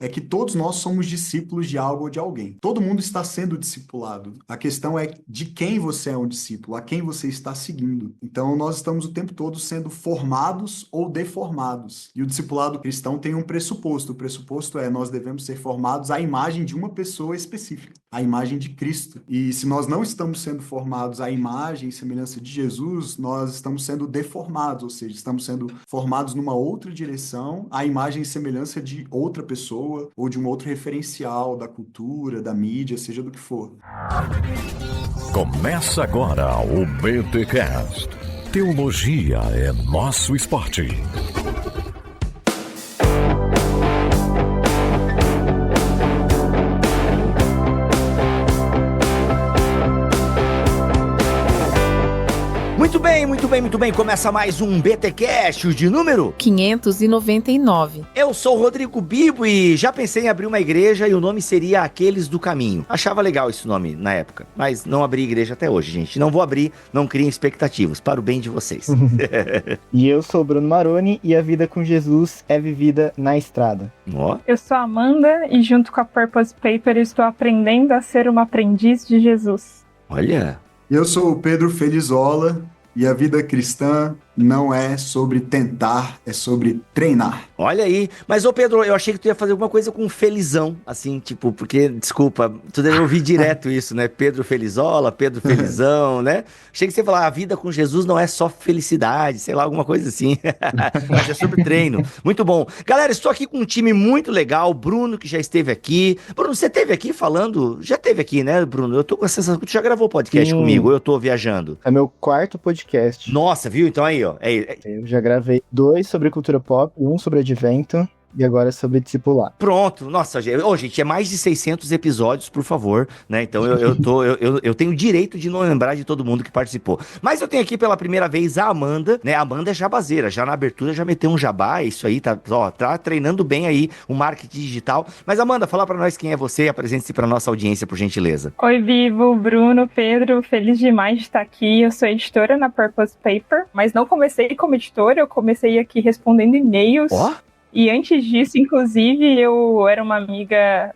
é que todos nós somos discípulos de algo ou de alguém. Todo mundo está sendo discipulado. A questão é de quem você é um discípulo, a quem você está seguindo. Então, nós estamos o tempo todo sendo formados ou deformados. E o discipulado cristão tem um pressuposto. O pressuposto é nós devemos ser formados à imagem de uma pessoa específica, à imagem de Cristo. E se nós não estamos sendo formados à imagem e semelhança de Jesus, nós estamos sendo deformados, ou seja, estamos sendo formados numa outra direção, à imagem e semelhança de outra pessoa ou de um outro referencial da cultura, da mídia, seja do que for. Começa agora o BTcast. Teologia é nosso esporte. Muito bem. Começa mais um BTcast, de número 599. Eu sou o Rodrigo Bibo e já pensei em abrir uma igreja e o nome seria Aqueles do Caminho. Achava legal esse nome na época, mas não abri igreja até hoje, gente. Não vou abrir, não criem expectativas, para o bem de vocês. E eu sou o Bruno Maroni e a vida com Jesus é vivida na estrada. Ó. Eu sou a Amanda e junto com a Purpose Paper estou aprendendo a ser uma aprendiz de Jesus. Olha. Eu sou o Pedro Felizola e a vida cristã não é sobre tentar, é sobre treinar. Olha aí. Mas, ô Pedro, eu achei que tu ia fazer alguma coisa com felizão, assim, tipo, porque, desculpa, tu deve ouvir direto isso, né? Pedro Felizola, Pedro Felizão, né? Achei que você ia falar, a vida com Jesus não é só felicidade, sei lá, alguma coisa assim. Mas é sobre treino. Muito bom. Galera, estou aqui com um time muito legal, Bruno, que já esteve aqui. Bruno, você esteve aqui falando? Já esteve aqui, né, Bruno? Eu tô com a sensação que tu já gravou podcast comigo, ou eu tô viajando? É meu quarto podcast. Nossa, viu? Então aí, ó. Eu já gravei 2 sobre cultura pop, 1 sobre advento e agora sobre discipular. Pronto, nossa, gente, é mais de 600 episódios, por favor, né? Então eu tenho o direito de não lembrar de todo mundo que participou. Mas eu tenho aqui pela primeira vez a Amanda, né? A Amanda é jabazeira, já na abertura já meteu um jabá, isso aí, tá treinando bem aí o marketing digital. Mas Amanda, fala pra nós quem é você e apresente-se pra nossa audiência, por gentileza. Oi, Vivo, Bruno, Pedro, feliz demais de estar aqui. Eu sou editora na Purpose Paper, mas não comecei como editora, eu comecei aqui respondendo e-mails. Ó! E antes disso, inclusive, eu era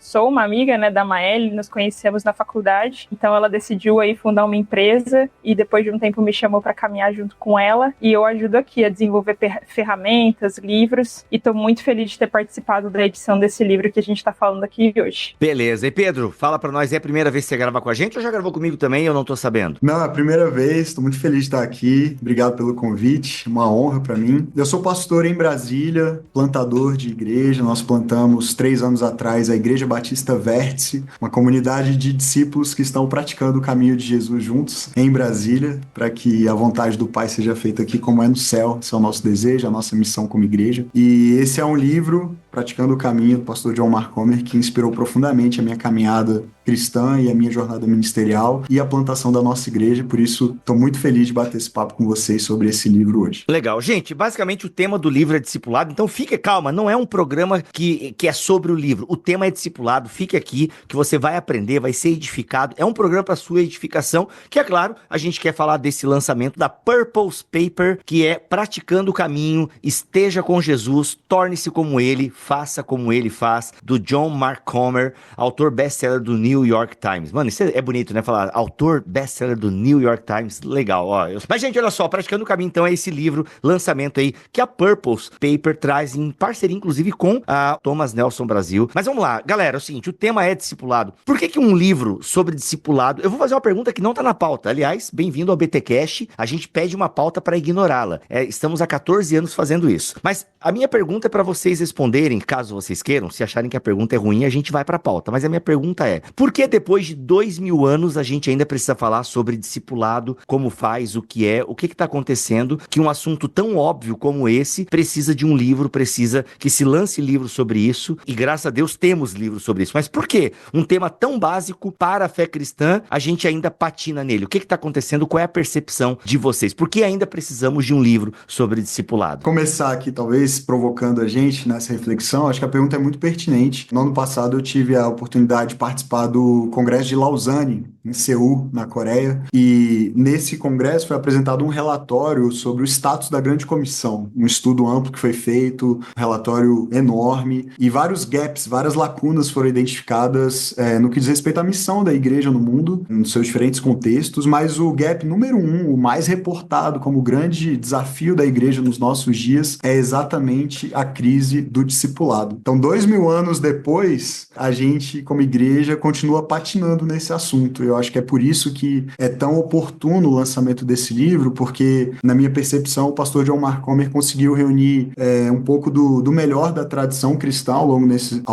sou uma amiga, né, da Maeli, nos conhecemos na faculdade, então ela decidiu aí fundar uma empresa e depois de um tempo me chamou para caminhar junto com ela e eu ajudo aqui a desenvolver ferramentas, livros e tô muito feliz de ter participado da edição desse livro que a gente tá falando aqui hoje. Beleza, e Pedro, fala pra nós, é a primeira vez que você grava com a gente ou já gravou comigo também? Eu não tô sabendo. Não, é a primeira vez, tô muito feliz de estar aqui, obrigado pelo convite, uma honra para mim. Eu sou pastor em Brasília, plantador de igreja. Nós plantamos 3 anos atrás a Igreja Batista Vértice, uma comunidade de discípulos que estão praticando o caminho de Jesus juntos em Brasília, para que a vontade do Pai seja feita aqui como é no céu. Esse é o nosso desejo, a nossa missão como igreja. E esse é um livro, Praticando o Caminho, do pastor John Mark Comer, que inspirou profundamente a minha caminhada cristã e a minha jornada ministerial e a plantação da nossa igreja. Por isso, estou muito feliz de bater esse papo com vocês sobre esse livro hoje. Legal. Gente, basicamente o tema do livro é discipulado, então fique calma, não é um programa que é sobre o livro. O tema é discipulado, fique aqui que você vai aprender, vai ser edificado. É um programa para sua edificação, que é claro, a gente quer falar desse lançamento da Purpose Paper, que é Praticando o Caminho, Esteja com Jesus, Torne-se como Ele, Faça como Ele faz, do John Mark Comer, autor best-seller do New York Times. Mano, isso é bonito, né? Falar autor best-seller do New York Times, legal, ó. Mas, gente, olha só, Praticando o Caminho, então, é esse livro, lançamento aí, que a Purpose Paper traz em parceria, inclusive, com a Thomas Nelson Brasil. Mas vamos lá, galera, é o seguinte, o tema é discipulado. Por que um livro sobre discipulado? Eu vou fazer uma pergunta que não tá na pauta. Aliás, bem-vindo ao BTcast. A gente pede uma pauta para ignorá-la. Estamos há 14 anos fazendo isso. Mas a minha pergunta é para vocês responderem, caso vocês queiram. Se acharem que a pergunta é ruim, a gente vai pra pauta. Mas a minha pergunta é, por que depois de 2000 anos a gente ainda precisa falar sobre discipulado, como faz, o que é, o que tá acontecendo, que um assunto tão óbvio como esse precisa de um livro, precisa que se lance livro sobre isso, e graças a Deus temos livros sobre isso. Mas por que um tema tão básico para a fé cristã, a gente ainda patina nele? O que tá acontecendo? Qual é a percepção de vocês? Por que ainda precisamos de um livro sobre discipulado? Começar aqui, talvez, provocando a gente nessa reflexão, acho que a pergunta é muito pertinente. No ano passado eu tive a oportunidade de participar do Congresso de Lausanne, em Seul, na Coreia, e nesse congresso foi apresentado um relatório sobre o status da Grande Comissão, um estudo amplo que foi feito, um relatório enorme, e vários gaps, várias lacunas foram identificadas no que diz respeito à missão da igreja no mundo, nos seus diferentes contextos, mas o gap número um, o mais reportado como grande desafio da igreja nos nossos dias, é exatamente a crise do discipulado. Então, 2000 anos depois, a gente, como igreja, continua patinando nesse assunto. Eu acho que é por isso que é tão oportuno o lançamento desse livro, porque, na minha percepção, o pastor John Mark Comer conseguiu reunir um pouco do melhor da tradição cristã ao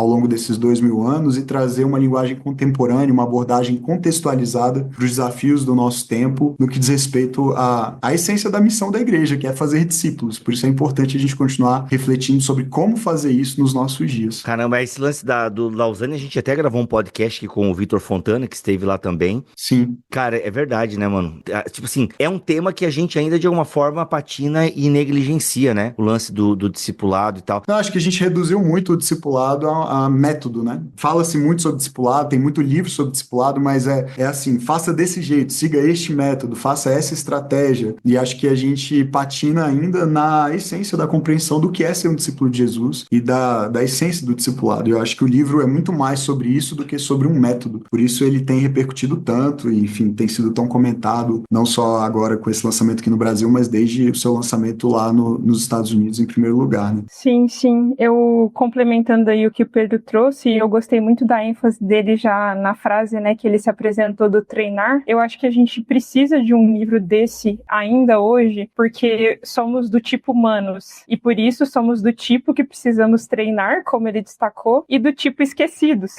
longo desses 2000 anos e trazer uma linguagem contemporânea, uma abordagem contextualizada para os desafios do nosso tempo, no que diz respeito à essência da missão da igreja, que é fazer discípulos. Por isso é importante a gente continuar refletindo sobre como fazer isso nos nossos dias. Caramba, esse lance do Lausanne, a gente até gravou um podcast aqui com o Vitor Fontana, que esteve lá também. Sim. Cara, é verdade, né, mano? Tipo assim, é um tema que a gente ainda, de alguma forma, patina e negligencia, né? O lance do discipulado e tal. Eu acho que a gente reduziu muito o discipulado a método, né? Fala-se muito sobre discipulado, tem muito livro sobre discipulado, mas é assim, faça desse jeito, siga este método, faça essa estratégia. E acho que a gente patina ainda na essência da compreensão do que é ser um discípulo de Jesus e da essência do discipulado. Eu acho que o livro é muito mais sobre isso do que sobre um método. Por isso ele tem repercutido tanto e, enfim, tem sido tão comentado, não só agora com esse lançamento aqui no Brasil, mas desde o seu lançamento lá nos Estados Unidos, em primeiro lugar, né? Sim, sim. Eu, complementando aí o que o Pedro trouxe, eu gostei muito da ênfase dele já na frase, né, que ele se apresentou do treinar. Eu acho que a gente precisa de um livro desse ainda hoje, porque somos do tipo humanos, e por isso somos do tipo que precisamos treinar, como ele destacou, e do tipo esquecidos.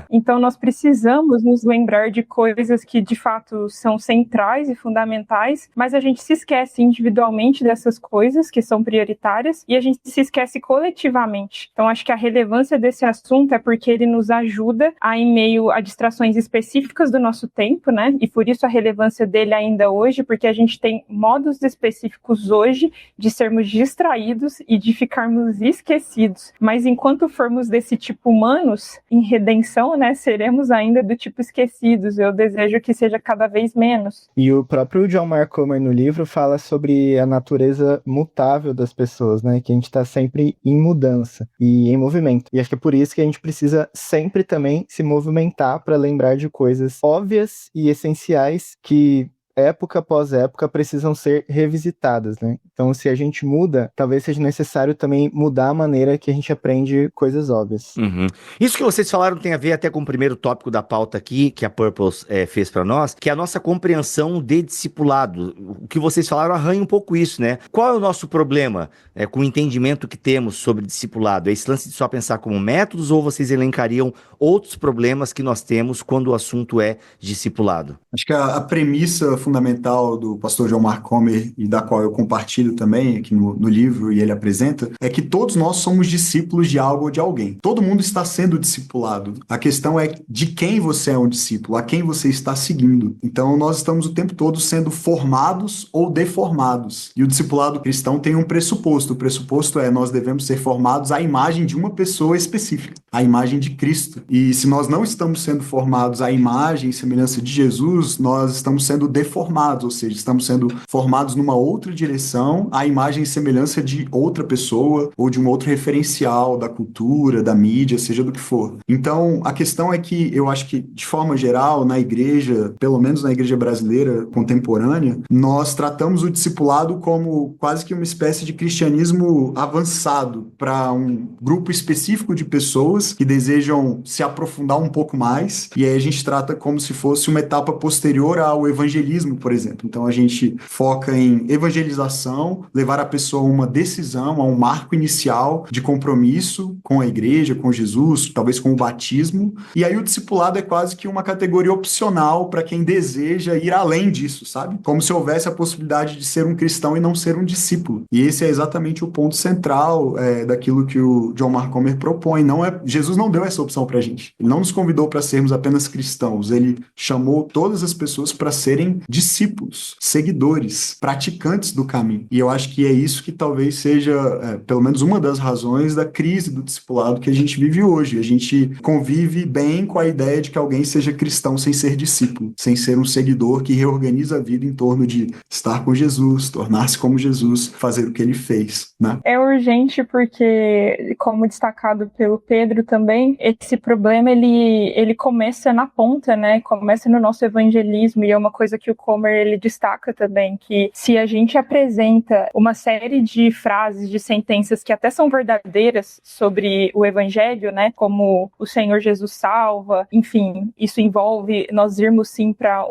Então nós precisamos nos lembrar de coisas que de fato são centrais e fundamentais, mas a gente se esquece individualmente dessas coisas que são prioritárias e a gente se esquece coletivamente. Então acho que a relevância desse assunto é porque ele nos ajuda em meio a distrações específicas do nosso tempo, né? E por isso a relevância dele ainda hoje, porque a gente tem modos específicos hoje de sermos distraídos e de ficarmos esquecidos. Mas enquanto formos desse tipo humanos, em redenção, né, seremos ainda do tipo esquecidos. Eu desejo que seja cada vez menos. E o próprio John Mark Comer no livro fala sobre a natureza mutável das pessoas, né? Que a gente está sempre em mudança e em movimento. E acho que é por isso que a gente precisa sempre também se movimentar para lembrar de coisas óbvias e essenciais que época após época precisam ser revisitadas, né? Então, se a gente muda, talvez seja necessário também mudar a maneira que a gente aprende coisas óbvias. Uhum. Isso que vocês falaram tem a ver até com o primeiro tópico da pauta aqui, que a Purpose fez para nós, que é a nossa compreensão de discipulado. O que vocês falaram arranha um pouco isso, né? Qual é o nosso problema com o entendimento que temos sobre discipulado? É esse lance de só pensar como métodos, ou vocês elencariam outros problemas que nós temos quando o assunto é discipulado? Acho que a premissa fundamental do pastor John Mark Comer, e da qual eu compartilho também aqui no livro e ele apresenta, é que todos nós somos discípulos de algo ou de alguém. Todo mundo está sendo discipulado. A questão é de quem você é um discípulo, a quem você está seguindo. Então nós estamos o tempo todo sendo formados ou deformados. E o discipulado cristão tem um pressuposto. O pressuposto é nós devemos ser formados à imagem de uma pessoa específica, à imagem de Cristo. E se nós não estamos sendo formados à imagem e semelhança de Jesus, nós estamos sendo deformados, ou seja, estamos sendo formados numa outra direção, à imagem e semelhança de outra pessoa ou de um outro referencial da cultura, da mídia, seja do que for. Então, a questão é que eu acho que, de forma geral, na igreja, pelo menos na igreja brasileira contemporânea, nós tratamos o discipulado como quase que uma espécie de cristianismo avançado para um grupo específico de pessoas que desejam se aprofundar um pouco mais, e aí a gente trata como se fosse uma etapa posterior ao evangelismo, por exemplo. Então a gente foca em evangelização, levar a pessoa a uma decisão, a um marco inicial de compromisso com a igreja, com Jesus, talvez com o batismo, e aí o discipulado é quase que uma categoria opcional para quem deseja ir além disso, sabe? Como se houvesse a possibilidade de ser um cristão e não ser um discípulo. E esse é exatamente o ponto central daquilo que o John Mark Comer propõe. Não é Jesus não deu essa opção pra gente. Ele não nos convidou para sermos apenas cristãos. Ele chamou todas as pessoas para serem discípulos, seguidores, praticantes do caminho. E eu acho que é isso que talvez seja, pelo menos uma das razões da crise do discipulado que a gente vive hoje. A gente convive bem com a ideia de que alguém seja cristão sem ser discípulo, sem ser um seguidor que reorganiza a vida em torno de estar com Jesus, tornar-se como Jesus, fazer o que ele fez, né? É urgente porque, como destacado pelo Pedro também, esse problema ele começa na ponta, né? Começa no nosso evangelismo, e é uma coisa que o Comer ele destaca também, que se a gente apresenta uma série de frases, de sentenças que até são verdadeiras sobre o evangelho, né? Como o Senhor Jesus salva, enfim, isso envolve nós irmos sim para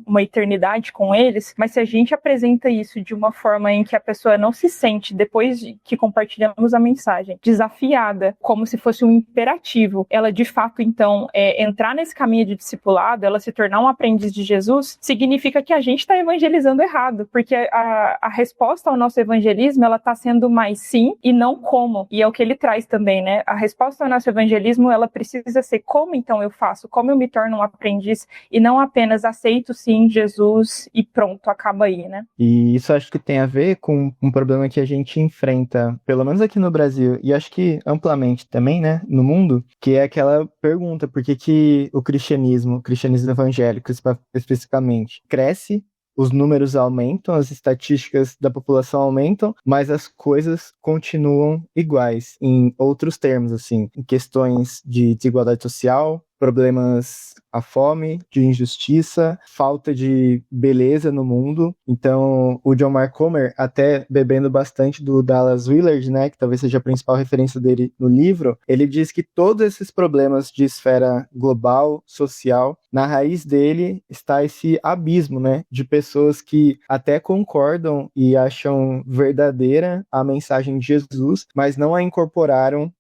uma eternidade com eles, mas se a gente apresenta isso de uma forma em que a pessoa não se sente, depois de que compartilhamos a mensagem, desafiada, como se fosse um imperativo, ela de fato então entrar nesse caminho de discipulado, ela se tornar um aprendiz de Jesus, significa que a gente está evangelizando errado, porque a resposta ao nosso evangelismo, ela está sendo mais sim e não como, e é o que ele traz também, né? A resposta ao nosso evangelismo, ela precisa ser como então eu faço, como eu me torno um aprendiz, e não apenas aceito sim Jesus e pronto, acaba aí, né? E isso acho que tem a ver com um problema que a gente enfrenta, pelo menos aqui no Brasil, e acho que amplamente também, né, no mundo, que é aquela pergunta, por que o cristianismo evangélico especificamente, cresce, os números aumentam, as estatísticas da população aumentam, mas as coisas continuam iguais, em outros termos, assim, em questões de desigualdade social, problemas, a fome, de injustiça, falta de beleza no mundo. Então, o John Mark Comer, até bebendo bastante do Dallas Willard, né, que talvez seja a principal referência dele no livro, ele diz que todos esses problemas de esfera global, social, na raiz dele está esse abismo, né, de pessoas que até concordam e acham verdadeira a mensagem de Jesus, mas não a incorporaram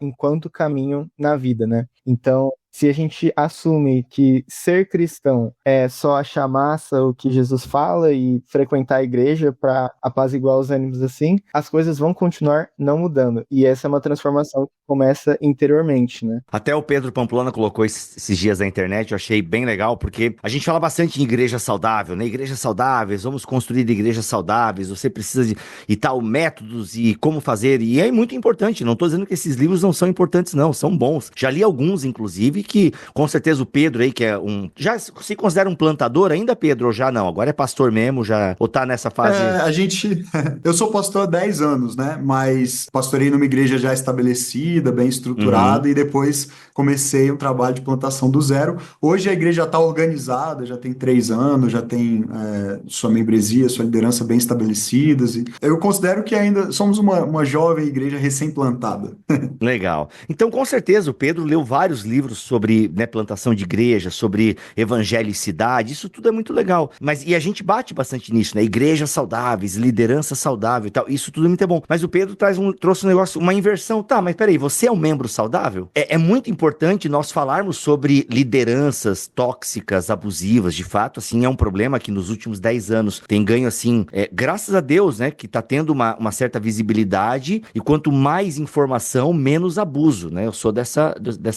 enquanto caminho na vida, né? Então, se a gente assume que ser cristão é só achar massa o que Jesus fala e frequentar a igreja para apaziguar os ânimos assim, as coisas vão continuar não mudando. E essa é uma transformação que começa interiormente, né? Até o Pedro Pamplona colocou esses dias na internet, eu achei bem legal, porque a gente fala bastante em igreja saudável, né? Igrejas saudáveis, vamos construir igrejas saudáveis, você precisa de e tal, métodos e como fazer, e é muito importante, não estou dizendo que esses livros não são importantes não, são bons. Já li alguns, inclusive, que com certeza o Pedro aí, que é já se considera um plantador ainda, Pedro, ou já não? Agora é pastor mesmo, já, ou tá nessa fase? Eu sou pastor há 10 anos, né? Mas pastorei numa igreja já estabelecida, bem estruturada, e depois comecei um trabalho de plantação do zero. Hoje a igreja já está organizada, já tem 3 anos, já tem sua membresia, sua liderança bem estabelecidas. E eu considero que ainda somos uma jovem igreja recém-plantada. Legal. Então, com certeza, o Pedro leu vários livros sobre, né, plantação de igreja, sobre evangelicidade, isso tudo é muito legal. E a gente bate bastante nisso, né? Igrejas saudáveis, liderança saudável e tal, isso tudo é muito bom. Mas o Pedro trouxe um negócio, uma inversão. Tá, mas peraí, você é um membro saudável? É muito importante nós falarmos sobre lideranças tóxicas, abusivas, de fato, assim, é um problema que nos últimos 10 anos tem ganho, assim, graças a Deus, né, que tá tendo uma certa visibilidade, e quanto mais informação, menos abuso, né? Eu sou dessa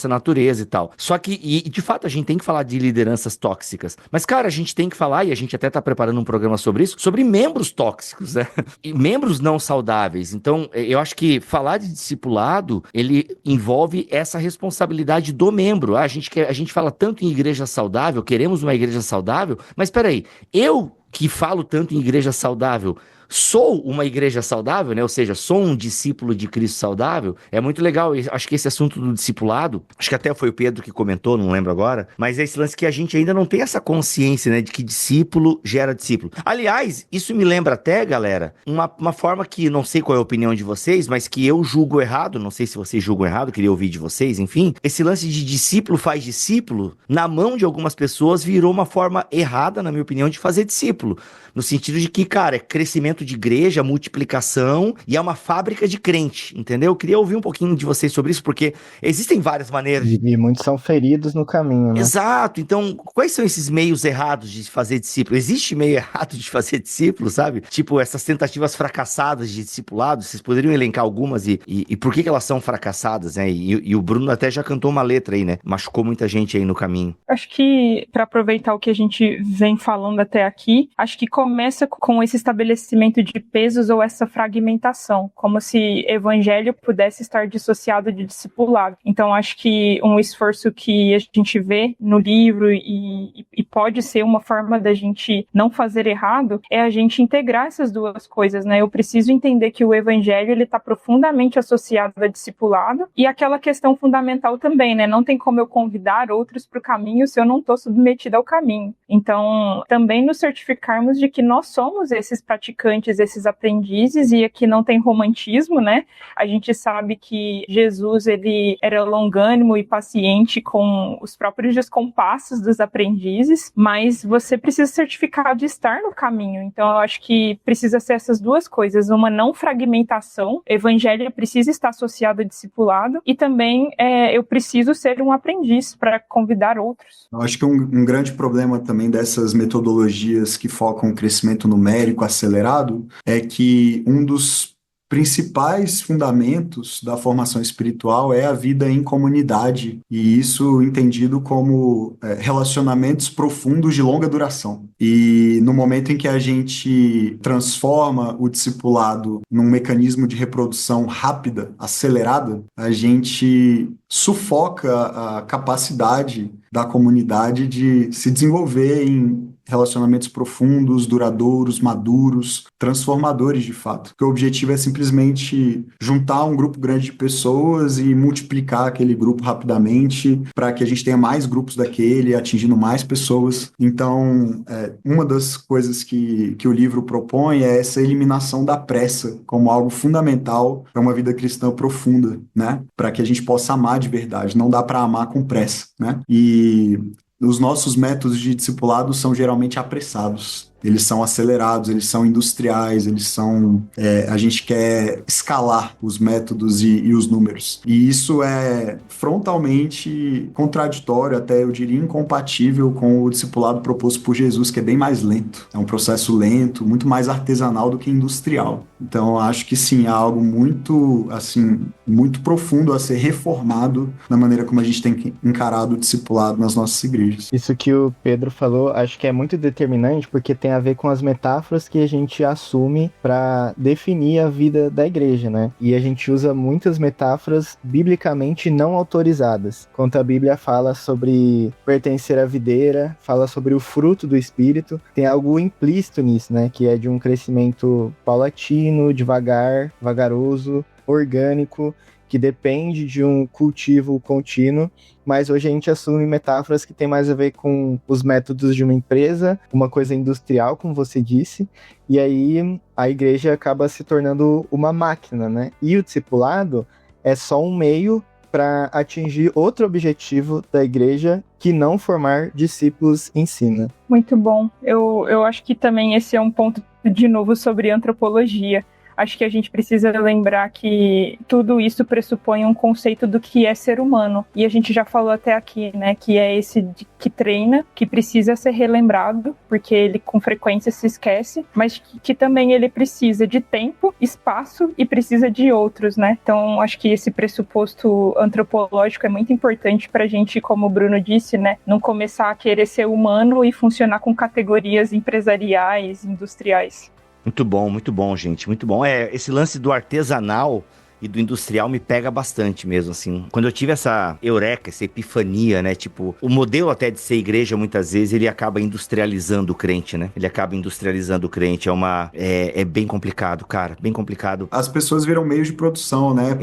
natureza e tal. Só que, e de fato, a gente tem que falar de lideranças tóxicas. Mas, cara, a gente tem que falar, e a gente até tá preparando um programa sobre isso, sobre membros tóxicos, né? E membros não saudáveis. Então, eu acho que falar de discipulado, ele envolve essa responsabilidade do membro. A gente fala tanto em igreja saudável, queremos uma igreja saudável, mas peraí, eu que falo tanto em igreja saudável, sou uma igreja saudável, né? Ou seja, sou um discípulo de Cristo saudável. É muito legal. Eu acho que esse assunto do discipulado, acho que até foi o Pedro que comentou, não lembro agora, mas é esse lance que a gente ainda não tem essa consciência, né? De que discípulo gera discípulo. Aliás, isso me lembra até, galera, uma forma que, não sei qual é a opinião de vocês, mas que eu julgo errado, não sei se vocês julgam errado, queria ouvir de vocês, enfim. Esse lance de discípulo faz discípulo, na mão de algumas pessoas, virou uma forma errada, na minha opinião, de fazer discípulo. No sentido de que, cara, é crescimento crescimento de igreja, multiplicação, e é uma fábrica de crente, entendeu? Eu queria ouvir um pouquinho de vocês sobre isso, porque existem várias maneiras de... E muitos são feridos no caminho, né? Exato, então quais são esses meios errados de fazer discípulo? Existe meio errado de fazer discípulo, sabe? Tipo, essas tentativas fracassadas de discipulado, vocês poderiam elencar algumas e por que elas são fracassadas, né? E o Bruno até já cantou uma letra aí, né? Machucou muita gente aí no caminho. Acho que, para aproveitar o que a gente vem falando até aqui, acho que começa com esse estabelecimento de pesos ou essa fragmentação, como se evangelho pudesse estar dissociado de discipulado. Então, acho que um esforço que a gente vê no livro e pode ser uma forma da gente não fazer errado é a gente integrar essas duas coisas, né? Eu preciso entender que o evangelho ele está profundamente associado a discipulado e aquela questão fundamental também, né? Não tem como eu convidar outros para o caminho se eu não estou submetida ao caminho. Então, também nos certificarmos de que nós somos esses praticantes, esses aprendizes, e aqui não tem romantismo, né? A gente sabe que Jesus, ele era longânimo e paciente com os próprios descompassos dos aprendizes, mas você precisa certificar de estar no caminho. Então, eu acho que precisa ser essas duas coisas, uma não fragmentação, o evangelho precisa estar associado a discipulado, e também eu preciso ser um aprendiz para convidar outros. Eu acho que um grande problema também dessas metodologias que focam o crescimento numérico acelerado é que um dos principais fundamentos da formação espiritual é a vida em comunidade, e isso entendido como relacionamentos profundos de longa duração. E no momento em que a gente transforma o discipulado num mecanismo de reprodução rápida, acelerada, a gente sufoca a capacidade da comunidade de se desenvolver em relacionamentos profundos, duradouros, maduros, transformadores de fato. Porque o objetivo é simplesmente juntar um grupo grande de pessoas e multiplicar aquele grupo rapidamente para que a gente tenha mais grupos daquele, atingindo mais pessoas. Então, uma das coisas que o livro propõe é essa eliminação da pressa como algo fundamental para uma vida cristã profunda, né? Para que a gente possa amar de verdade. Não dá para amar com pressa, né? E os nossos métodos de discipulado são geralmente apressados. Eles são acelerados, eles são industriais, eles são... a gente quer escalar os métodos e os números. E isso é frontalmente contraditório, até eu diria incompatível com o discipulado proposto por Jesus, que é bem mais lento. É um processo lento, muito mais artesanal do que industrial. Então, eu acho que sim, há algo muito, assim, muito profundo a ser reformado na maneira como a gente tem encarado o discipulado nas nossas igrejas. Isso que o Pedro falou, acho que é muito determinante, porque tem a ver com as metáforas que a gente assume para definir a vida da igreja, né? E a gente usa muitas metáforas biblicamente não autorizadas. Quando a Bíblia fala sobre pertencer à videira, fala sobre o fruto do Espírito, tem algo implícito nisso, né? Que é de um crescimento paulatino, devagar, vagaroso, orgânico, que depende de um cultivo contínuo, mas hoje a gente assume metáforas que tem mais a ver com os métodos de uma empresa, uma coisa industrial, como você disse, e aí a igreja acaba se tornando uma máquina, né? E o discipulado é só um meio para atingir outro objetivo da igreja, que não formar discípulos ensina. Muito bom. Eu acho que também esse é um ponto, de novo, sobre antropologia. Acho que a gente precisa lembrar que tudo isso pressupõe um conceito do que é ser humano. E a gente já falou até aqui, né, que é esse que treina, que precisa ser relembrado, porque ele com frequência se esquece, mas que também ele precisa de tempo, espaço e precisa de outros, né? Então, acho que esse pressuposto antropológico é muito importante pra gente, como o Bruno disse, né, não começar a querer ser humano e funcionar com categorias empresariais, industriais. Muito bom, gente, muito bom. Esse lance do artesanal e do industrial me pega bastante mesmo, assim. Quando eu tive essa eureka, essa epifania, né, tipo, o modelo até de ser igreja, muitas vezes, ele acaba industrializando o crente, né? Ele acaba industrializando o crente, é bem complicado, cara, bem complicado. As pessoas viram meios de produção, né?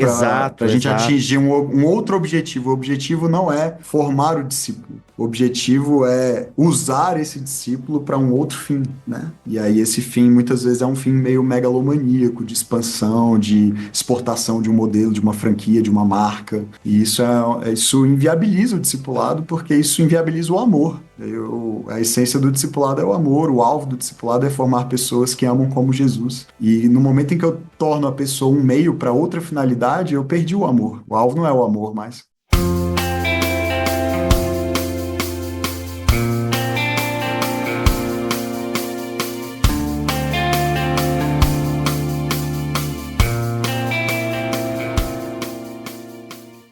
Pra gente atingir um outro objetivo. O objetivo não é formar o discípulo. O objetivo é usar esse discípulo para um outro fim, né? E aí esse fim, muitas vezes, é um fim meio megalomaníaco, de expansão, de exportação criação de um modelo, de uma franquia, de uma marca. E isso inviabiliza o discipulado, porque isso inviabiliza o amor. A essência do discipulado é o amor, o alvo do discipulado é formar pessoas que amam como Jesus. E no momento em que eu torno a pessoa um meio para outra finalidade, eu perdi o amor. O alvo não é o amor mais.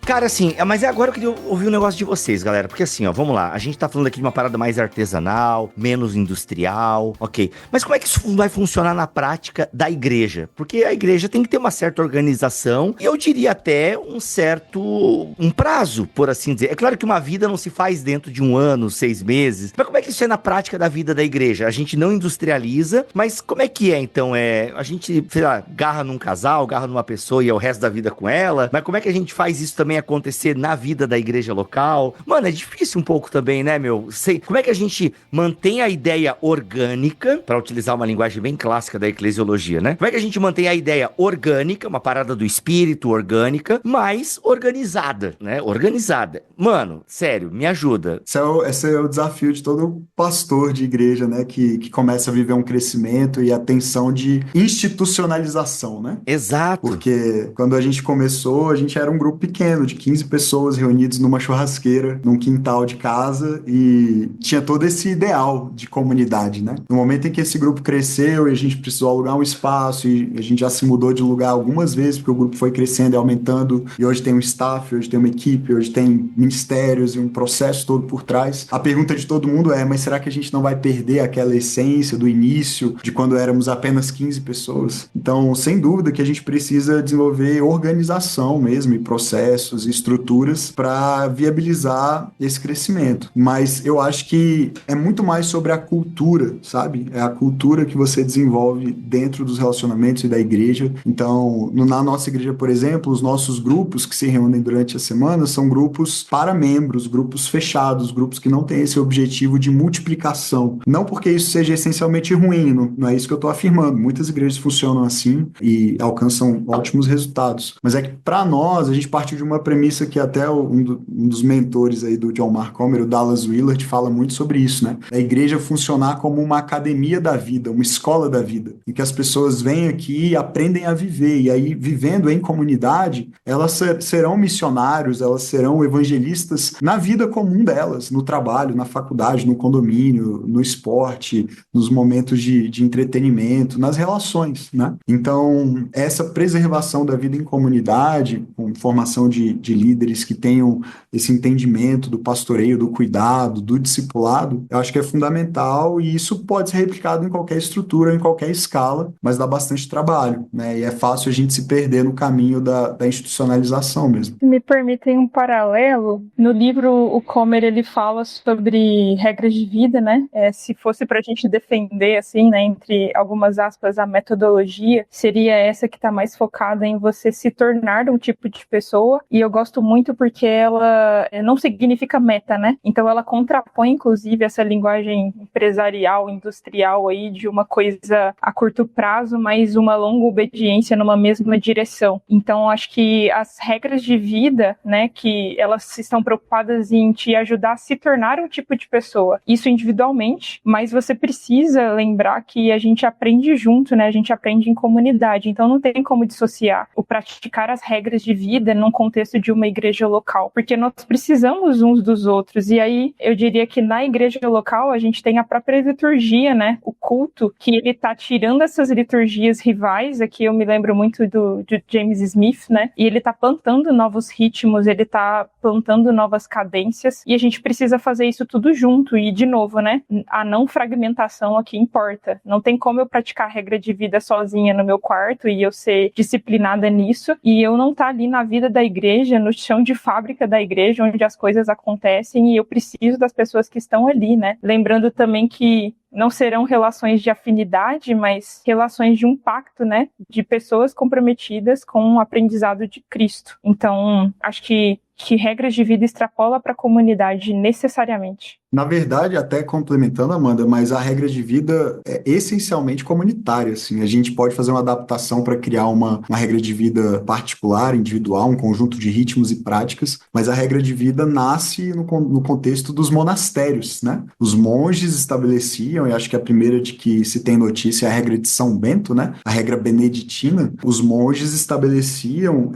Cara, assim, mas agora eu queria ouvir um negócio de vocês, galera, porque assim, ó, vamos lá, a gente tá falando aqui de uma parada mais artesanal, menos industrial, ok, mas como é que isso vai funcionar na prática da igreja? Porque a igreja tem que ter uma certa organização, e eu diria até um prazo, por assim dizer. É claro que uma vida não se faz dentro de 1 ano, 6 meses, mas como é que isso é na prática da vida da igreja? A gente não industrializa, mas como é que é, então? A gente, sei lá, garra num casal, garra numa pessoa e é o resto da vida com ela, mas como é que a gente faz isso também acontecer na vida da igreja local? Mano, é difícil um pouco também, né, meu? Como é que a gente mantém a ideia orgânica, para utilizar uma linguagem bem clássica da eclesiologia, né? Como é que a gente mantém a ideia orgânica, uma parada do espírito orgânica, mas organizada, né? Organizada. Mano, sério, me ajuda. Esse é o desafio de todo pastor de igreja, né? Que começa a viver um crescimento e a tensão de institucionalização, né? Exato. Porque quando a gente começou, a gente era um grupo pequeno, de 15 pessoas reunidas numa churrasqueira, num quintal de casa, e tinha todo esse ideal de comunidade, né? No momento em que esse grupo cresceu e a gente precisou alugar um espaço, e a gente já se mudou de lugar algumas vezes, porque o grupo foi crescendo e aumentando, e hoje tem um staff, hoje tem uma equipe, hoje tem ministérios e um processo todo por trás. A pergunta de todo mundo é, mas será que a gente não vai perder aquela essência do início, de quando éramos apenas 15 pessoas? Então, sem dúvida que a gente precisa desenvolver organização mesmo, e processos, e estruturas para viabilizar esse crescimento. Mas eu acho que é muito mais sobre a cultura, sabe? É a cultura que você desenvolve dentro dos relacionamentos e da igreja. Então, na nossa igreja, por exemplo, os nossos grupos que se reúnem durante a semana são grupos para membros, grupos fechados, grupos que não têm esse objetivo de multiplicação. Não porque isso seja essencialmente ruim, não é isso que eu estou afirmando. Muitas igrejas funcionam assim e alcançam ótimos resultados. Mas é que, para nós, a gente partiu de uma premissa que até um dos mentores aí do John Mark Comer, o Dallas Willard, fala muito sobre isso, né? A igreja funcionar como uma academia da vida, uma escola da vida, em que as pessoas vêm aqui e aprendem a viver, e aí, vivendo em comunidade, elas serão missionários, elas serão evangelistas na vida comum delas, no trabalho, na faculdade, no condomínio, no esporte, nos momentos de entretenimento, nas relações, né? Então, essa preservação da vida em comunidade, com formação de líderes que tenham esse entendimento do pastoreio, do cuidado, do discipulado, eu acho que é fundamental, e isso pode ser replicado em qualquer estrutura, em qualquer escala, mas dá bastante trabalho, né? E é fácil a gente se perder no caminho da institucionalização mesmo. Me permitem um paralelo. No livro, o Comer, ele fala sobre regras de vida, né? Se fosse pra gente defender, assim, né, entre algumas aspas, a metodologia, seria essa que tá mais focada em você se tornar um tipo de pessoa, e eu gosto muito porque ela não significa meta, né? Então ela contrapõe, inclusive, essa linguagem empresarial, industrial aí, de uma coisa a curto prazo, mas uma longa obediência numa mesma direção. Então acho que as regras de vida, né, que elas estão preocupadas em te ajudar a se tornar um tipo de pessoa, isso individualmente, mas você precisa lembrar que a gente aprende junto, né? A gente aprende em comunidade, então não tem como dissociar o praticar as regras de vida num contexto de uma igreja local, porque nós precisamos uns dos outros. E aí eu diria que na igreja local a gente tem a própria liturgia, né? O culto, que ele tá tirando essas liturgias rivais. Aqui eu me lembro muito de James Smith, né? E ele tá plantando novos ritmos, ele tá plantando novas cadências, e a gente precisa fazer isso tudo junto. E, de novo, né? A não fragmentação aqui importa. Não tem como eu praticar regra de vida sozinha no meu quarto e eu ser disciplinada nisso, e eu não tá ali na vida da igreja, no chão de fábrica da igreja, onde as coisas acontecem, e eu preciso das pessoas que estão ali, né? Lembrando também que não serão relações de afinidade, mas relações de um pacto, né, de pessoas comprometidas com o aprendizado de Cristo. Então, acho que regras de vida extrapola para a comunidade necessariamente. Na verdade, até complementando, Amanda, mas a regra de vida é essencialmente comunitária, assim. A gente pode fazer uma adaptação para criar uma regra de vida particular, individual, um conjunto de ritmos e práticas, mas a regra de vida nasce no contexto dos monastérios, né? Os monges estabeleciam, e acho que a primeira de que se tem notícia é a regra de São Bento, né? A regra beneditina. Os monges estabeleciam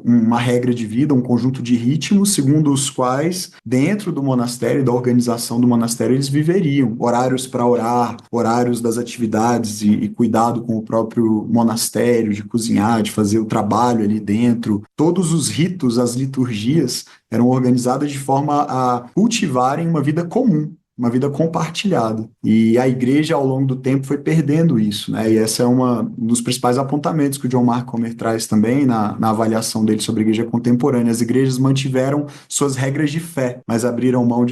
uma regra de vida, um conjunto de ritmos, segundo os quais, dentro do monastério, da organização do monastério, eles viveriam. Horários para orar, horários das atividades e cuidado com o próprio monastério, de cozinhar, de fazer o trabalho ali dentro. Todos os ritos, as liturgias, eram organizadas de forma a cultivarem uma vida comum, uma vida compartilhada. E a igreja, ao longo do tempo, foi perdendo isso, né? E esse é um dos principais apontamentos que o John Mark Comer traz também na avaliação dele sobre a igreja contemporânea. As igrejas mantiveram suas regras de fé, mas abriram mão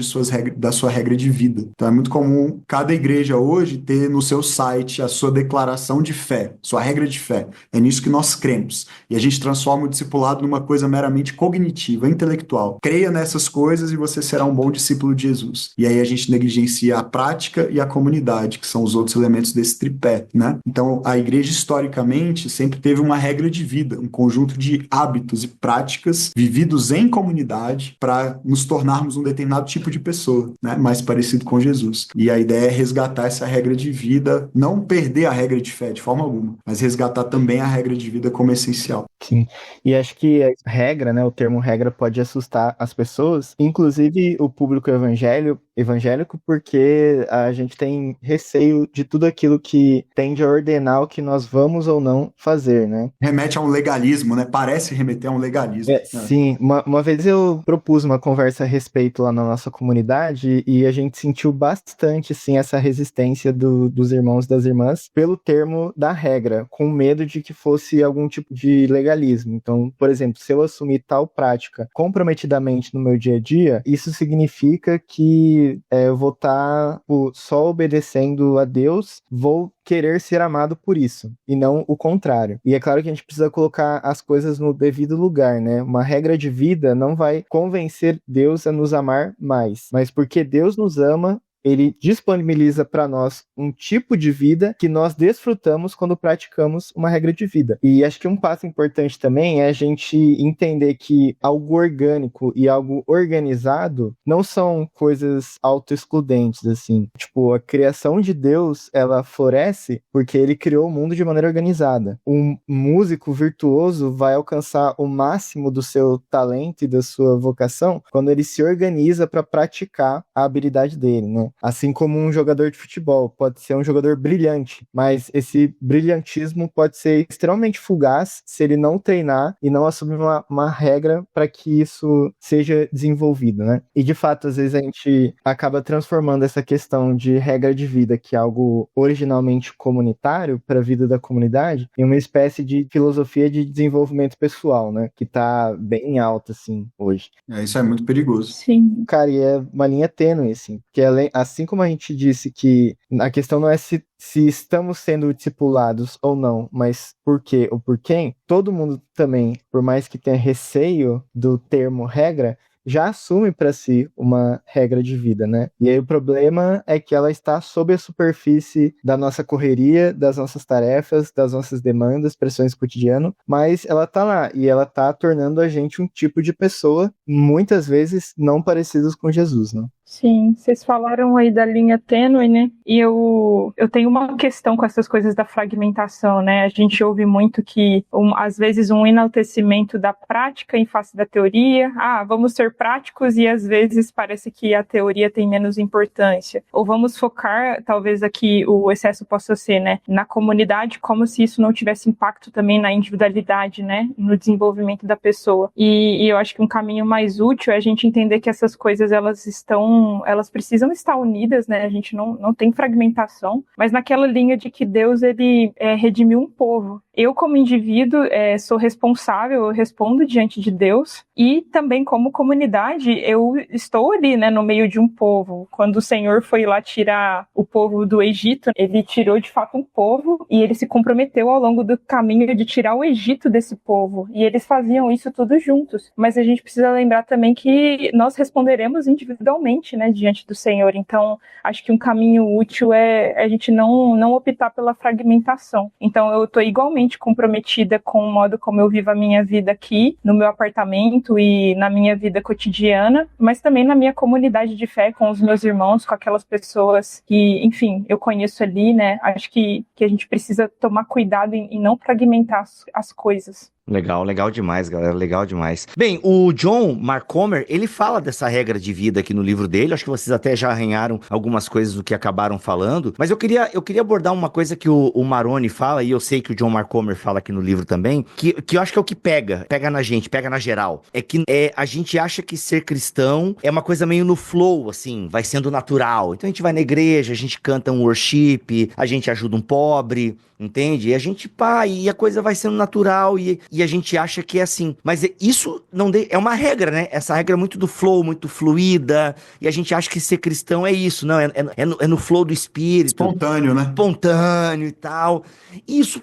da sua regra de vida. Então é muito comum cada igreja hoje ter no seu site a sua declaração de fé, sua regra de fé. É nisso que nós cremos. E a gente transforma o discipulado numa coisa meramente cognitiva, intelectual. Creia nessas coisas e você será um bom discípulo de Jesus. E aí a gente negligencia a prática e a comunidade, que são os outros elementos desse tripé, né? Então, a igreja, historicamente, sempre teve uma regra de vida, um conjunto de hábitos e práticas vividos em comunidade para nos tornarmos um determinado tipo de pessoa, né? Mais parecido com Jesus. E a ideia é resgatar essa regra de vida, não perder a regra de fé de forma alguma, mas resgatar também a regra de vida como essencial. Sim, e acho que a regra, né, o termo regra pode assustar as pessoas, inclusive o público evangélico, porque a gente tem receio de tudo aquilo que tende a ordenar o que nós vamos ou não fazer, né? Remete a um legalismo, né? Parece remeter a um legalismo. Né? Sim, uma vez eu propus uma conversa a respeito lá na nossa comunidade e a gente sentiu bastante, assim, essa resistência dos irmãos e das irmãs pelo termo da regra, com medo de que fosse algum tipo de legalismo. Então, por exemplo, se eu assumir tal prática comprometidamente no meu dia a dia, isso significa que eu vou estar só obedecendo a Deus, vou querer ser amado por isso, e não o contrário. E é claro que a gente precisa colocar as coisas no devido lugar, né? Uma regra de vida não vai convencer Deus a nos amar mais, mas porque Deus nos ama, ele disponibiliza para nós um tipo de vida que nós desfrutamos quando praticamos uma regra de vida. E acho que um passo importante também é a gente entender que algo orgânico e algo organizado não são coisas autoexcludentes, assim. Tipo, a criação de Deus, ela floresce porque ele criou o mundo de maneira organizada. Um músico virtuoso vai alcançar o máximo do seu talento e da sua vocação quando ele se organiza para praticar a habilidade dele, né? Assim como um jogador de futebol pode ser um jogador brilhante, mas esse brilhantismo pode ser extremamente fugaz se ele não treinar e não assumir uma regra para que isso seja desenvolvido, né? E de fato, às vezes a gente acaba transformando essa questão de regra de vida, que é algo originalmente comunitário para a vida da comunidade, em uma espécie de filosofia de desenvolvimento pessoal, né? Que tá bem alta, assim, hoje. Isso é muito perigoso. Sim. Cara, e é uma linha tênue, assim, porque assim como a gente disse que a questão não é se estamos sendo discipulados ou não, mas por quê ou por quem, todo mundo também, por mais que tenha receio do termo regra, já assume para si uma regra de vida, né? E aí o problema é que ela está sob a superfície da nossa correria, das nossas tarefas, das nossas demandas, pressões cotidianas, mas ela tá lá e ela tá tornando a gente um tipo de pessoa, muitas vezes não parecidos com Jesus, né? Sim, vocês falaram aí da linha tênue, né? E eu tenho uma questão com essas coisas da fragmentação, né? A gente ouve muito que, às vezes, um enaltecimento da prática em face da teoria. Vamos ser práticos e, às vezes, parece que a teoria tem menos importância. Ou vamos focar, talvez aqui o excesso possa ser, né? Na comunidade, como se isso não tivesse impacto também na individualidade, né? No desenvolvimento da pessoa. E eu acho que um caminho mais útil é a gente entender que essas coisas, elas estão Então, elas precisam estar unidas, né? A gente não tem fragmentação, mas naquela linha de que Deus, ele redimiu um povo. Eu, como indivíduo, sou responsável, eu respondo diante de Deus, e também como comunidade, eu estou ali, né, no meio de um povo. Quando o Senhor foi lá tirar o povo do Egito, ele tirou de fato um povo, e ele se comprometeu ao longo do caminho de tirar o Egito desse povo, e eles faziam isso todos juntos. Mas a gente precisa lembrar também que nós responderemos individualmente, né, diante do Senhor. Então, acho que um caminho útil é a gente não optar pela fragmentação. Então, eu estou igualmente comprometida com o modo como eu vivo a minha vida aqui, no meu apartamento e na minha vida cotidiana, mas também na minha comunidade de fé, com os meus irmãos, com aquelas pessoas que, enfim, eu conheço ali, né? Acho que a gente precisa tomar cuidado em não fragmentar as coisas. Legal demais, galera, legal demais. Bem, o John Mark Comer, ele fala dessa regra de vida aqui no livro dele, acho que vocês até já arranharam algumas coisas do que acabaram falando, mas eu queria abordar uma coisa que o Maroni fala, e eu sei que o John Mark Comer fala aqui no livro também, que eu acho que é o que pega na gente, pega na geral, é que a gente acha que ser cristão é uma coisa meio no flow, assim, vai sendo natural, então a gente vai na igreja, a gente canta um worship, a gente ajuda um pobre, entende? E a gente, e a coisa vai sendo natural, e a gente acha que é assim. Mas isso é uma regra, né? Essa regra é muito do flow, muito fluida, e a gente acha que ser cristão é isso, não, é no flow do espírito. Espontâneo, né? Espontâneo e tal. Isso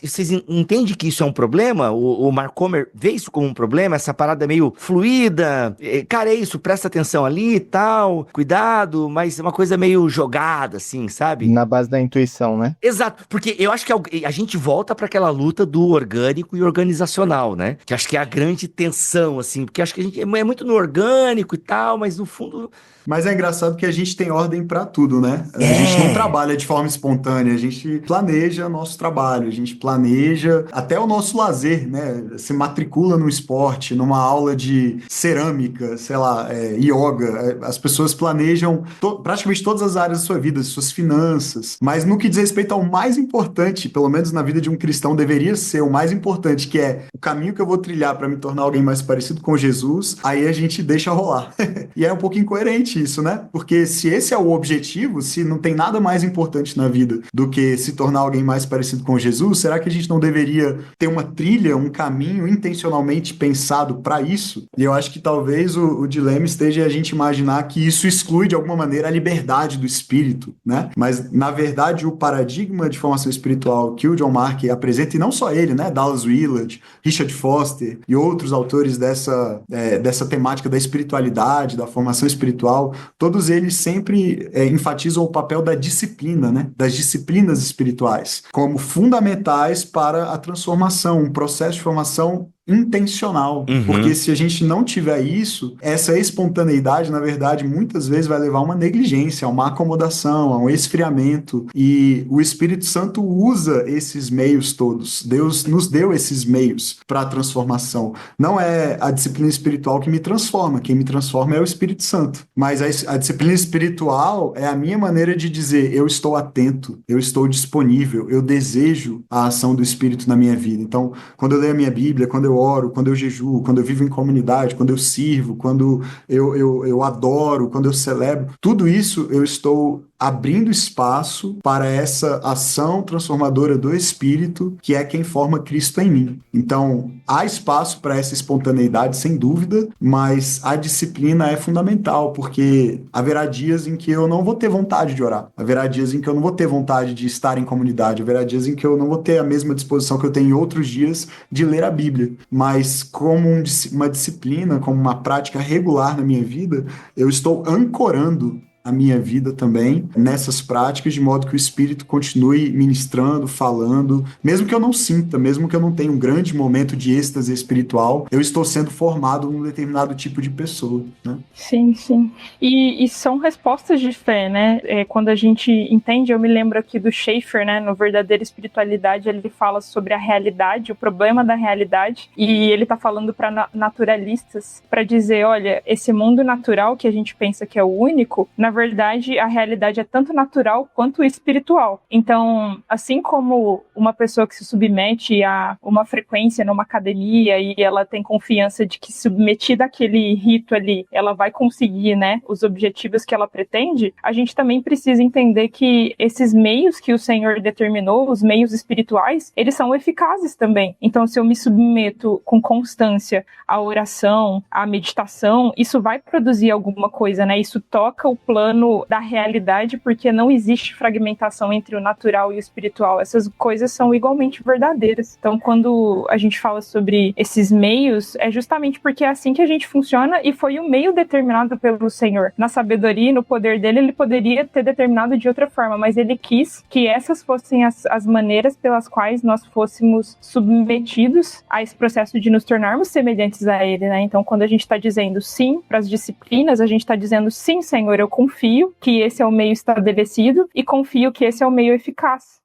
vocês entendem que isso é um problema? O Mark Comer vê isso como um problema? Essa parada meio fluida? Cara, é isso, presta atenção ali e tal, cuidado, mas é uma coisa meio jogada, assim, sabe? Na base da intuição, né? Exato, porque eu acho que a gente volta para aquela luta do orgânico e organizacional, né? Que acho que é a grande tensão, assim, porque acho que a gente é muito no orgânico e tal, mas no fundo... Mas é engraçado que a gente tem ordem para tudo, né? A gente não trabalha de forma espontânea, a gente planeja nosso trabalho, a gente planeja até o nosso lazer, né? Se matricula no esporte, numa aula de cerâmica, sei lá, yoga. As pessoas planejam praticamente todas as áreas da sua vida, suas finanças. Mas no que diz respeito ao mais importante, pelo menos na vida de um cristão, deveria ser o mais importante, que é o caminho que eu vou trilhar para me tornar alguém mais parecido com Jesus, aí a gente deixa rolar. E é um pouco incoerente isso, né? Porque se esse é o objetivo, se não tem nada mais importante na vida do que se tornar alguém mais parecido com Jesus, será que a gente não deveria ter uma trilha, um caminho intencionalmente pensado para isso? E eu acho que talvez o dilema esteja a gente imaginar que isso exclui de alguma maneira a liberdade do espírito, né? Mas na verdade o paradigma de formação espiritual que o John Mark apresenta, e não só ele, né? Dallas Willard, Richard Foster e outros autores dessa temática da espiritualidade, da formação espiritual, todos eles sempre enfatizam o papel da disciplina, né? Das disciplinas espirituais, como fundamentais para a transformação, um processo de formação intencional, porque se a gente não tiver isso, essa espontaneidade, na verdade, muitas vezes vai levar a uma negligência, a uma acomodação, a um esfriamento, e o Espírito Santo usa esses meios todos. Deus nos deu esses meios para a transformação. Não é a disciplina espiritual que me transforma, quem me transforma é o Espírito Santo, mas a disciplina espiritual é a minha maneira de dizer, eu estou atento, eu estou disponível, eu desejo a ação do Espírito na minha vida. Então, quando eu leio a minha Bíblia, quando eu oro, quando eu jejuo, quando eu vivo em comunidade, quando eu sirvo, quando eu adoro, quando eu celebro, tudo isso eu estou abrindo espaço para essa ação transformadora do Espírito, que é quem forma Cristo em mim. Então, há espaço para essa espontaneidade, sem dúvida, mas a disciplina é fundamental, porque haverá dias em que eu não vou ter vontade de orar, haverá dias em que eu não vou ter vontade de estar em comunidade, haverá dias em que eu não vou ter a mesma disposição que eu tenho em outros dias de ler a Bíblia, mas como uma disciplina, como uma prática regular na minha vida, eu estou ancorando a minha vida também nessas práticas, de modo que o Espírito continue ministrando, falando, mesmo que eu não sinta, mesmo que eu não tenha um grande momento de êxtase espiritual, eu estou sendo formado num determinado tipo de pessoa, né? Sim, sim. E são respostas de fé, né? Quando a gente entende, eu me lembro aqui do Schaeffer, né? No Verdadeira Espiritualidade, ele fala sobre a realidade, o problema da realidade, e ele tá falando para naturalistas, para dizer, olha, esse mundo natural que a gente pensa que é o único, na verdade, a realidade é tanto natural quanto espiritual. Então, assim como uma pessoa que se submete a uma frequência numa academia e ela tem confiança de que, submetida àquele rito ali, ela vai conseguir, né, os objetivos que ela pretende, a gente também precisa entender que esses meios que o Senhor determinou, os meios espirituais, eles são eficazes também. Então, se eu me submeto com constância à oração, à meditação, isso vai produzir alguma coisa, né? Isso toca o plano da realidade, porque não existe fragmentação entre o natural e o espiritual. Essas coisas são igualmente verdadeiras. Então, quando a gente fala sobre esses meios, é justamente porque é assim que a gente funciona e foi o meio determinado pelo Senhor. Na sabedoria e no poder dele, ele poderia ter determinado de outra forma, mas ele quis que essas fossem as maneiras pelas quais nós fôssemos submetidos a esse processo de nos tornarmos semelhantes a ele, né? Então, quando a gente está dizendo sim para as disciplinas, a gente está dizendo sim, Senhor, eu confio que esse é o meio estabelecido e confio que esse é o meio eficaz.